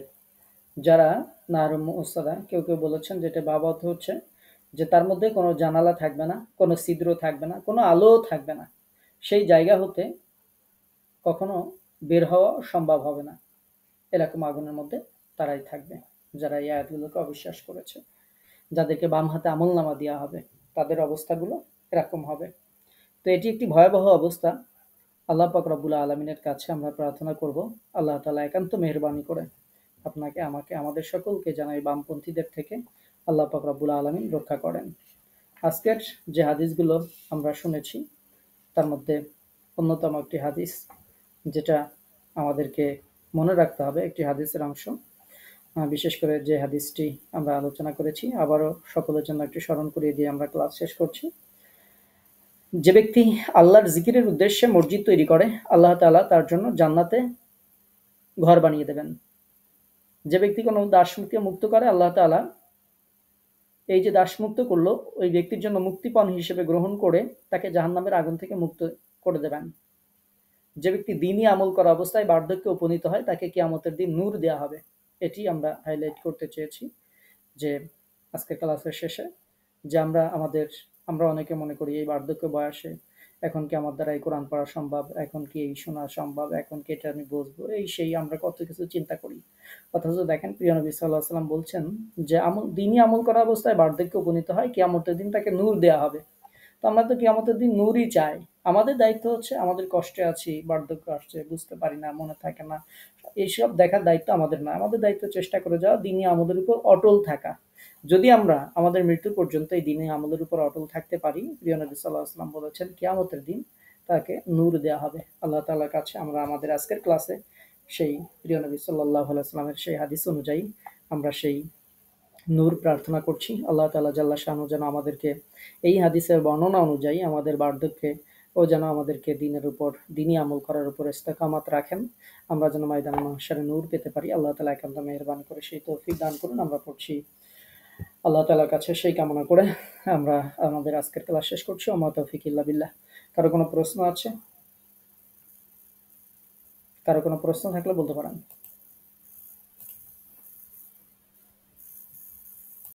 যারা নারুম মুসাদা, কেউ কেউ বলেছেন যেটা বাবা অর্থ হচ্ছে যে তার মধ্যে কোনো জানালা থাকবে না, কোনো ছিদ্র থাকবে না, কোনো আলোও থাকবে না, সেই জায়গা হতে কখনো বের হওয়া সম্ভব হবে না, এরকম আগুনের মধ্যে তারাই থাকবে, যারা এই আয়াতগুলোকে অবিশ্বাস করেছে। যাদেরকে বাম হাতে আমলনামা দেওয়া হবে, তাদের অবস্থাগুলো এরকম হবে। তো এটি একটি ভয়াবহ অবস্থা। আল্লাহ পাক রব্বুল আলামিনের কাছে আমরা প্রার্থনা করব, আল্লাহ তাআলা একান্ত মেহেরবানি করে আপনাকে, আমাকে, আমাদের সকলকে যেন এই বামপন্থীদের থেকে আল্লাহ পাক রব্বুল আলামিন রক্ষা করেন। আজকের যে হাদিসগুলো আমরা শুনেছি, তার মধ্যে অন্যতম একটি হাদিস যেটা আমাদেরকে মনে রাখতে হবে, একটি হাদিসের অংশ, বিশেষ করে যে হাদিসটি আমরা আলোচনা করেছি, আবারও সকলের জন্য একটু স্মরণ করিয়ে দিয়ে আমরা ক্লাস শেষ করছি। যে ব্যক্তি আল্লাহর জিকিরের উদ্দেশ্যে মসজিদ তৈরি করে, আল্লাহ তাআলা তার জন্য জান্নাতে ঘর বানিয়ে দেবেন। যে ব্যক্তি কোনো দাসমুক্তি মুক্ত করে, আল্লাহ তাআলা এই যে দাসমুক্ত করলো, ওই ব্যক্তির জন্য মুক্তিপণ হিসেবে গ্রহণ করে তাকে জাহান্নামের আগুন থেকে মুক্ত করে দেবেন। যে ব্যক্তি দ্বীনি আমল করা অবস্থায় বার্ধক্যে উপনীত হয়, তাকে কিয়ামতের দিন নূর দেওয়া হবে। এটি আমরা হাইলাইট করতে চেয়েছি যে আজকের ক্লাসের শেষে, যে আমরা আমাদের আমরা অনেকে মনে করি এই বার্ধক্য বয়সে এখন কি আমার দ্বারা এই কোরআন পড়া সম্ভব, এখন কি এই শোনা সম্ভব, এখন কি এটা আমি বুঝবো, এই সেই আমরা কত কিছু চিন্তা করি। অথচ দেখেন প্রিয় নবী সাল্লাহ সাল্লাম বলছেন যে আমল দিনই আমল করা অবস্থায় বার্ধক্যে উপনীত হয়, কিয়ামতের দিন তাকে নূর দেওয়া হবে। তো আমরা তো কিয়ামতের দিন নূরই চাই। আমাদের দায়িত্ব হচ্ছে আমাদের কষ্টে আছি, বার্ধক্য আসছে, বুঝতে পারি না, মনে থাকে না, এইসব দেখার দায়িত্ব আমাদের না। আমাদের দায়িত্ব চেষ্টা করে যাওয়া দিনই আমাদের উপর অটল থাকা। যদি আমরা আমাদের মৃত্যু পর্যন্ত এই দিনে আমলের উপর অটল থাকতে পারি, প্রিয় নবী সাল্লাল্লাহু আলাইহি ওয়াসাল্লাম বলেছেন কিয়ামতের দিন তাকে নূর দেওয়া হবে। আল্লাহ তাআলার কাছে আমরা আমাদের আজকের ক্লাসে সেই প্রিয় নবী সাল্লাল্লাহু আলাইহি ওয়াসাল্লামের সেই হাদিস অনুযায়ী আমরা সেই নূর প্রার্থনা করছি। আল্লাহ তাআলা জাল্লা শানহু যেন আমাদেরকে এই হাদিসের বর্ণনা অনুযায়ী আমাদের বার্ধক্যে ও যেন আমাদেরকে দিনের উপর দিনই আমল করার উপর ইস্তেকামাত রাখেন। আমরা যেন ময়দানে মাহশারে নূর পেতে পারি। আল্লাহ তাআলা একান্ত মেহেরবানি করে সেই তৌফিক দান করুন। আমরা পড়ছি আল্লাহ তাআলার কাছে সেই কামনা করে আমরা আমাদের আজকের ক্লাস শেষ করছি। ওমা তৌফিক ইল্লা বিল্লাহ। কারো কোনো প্রশ্ন আছে? কারো কোনো প্রশ্ন থাকলে বলতে পারেন।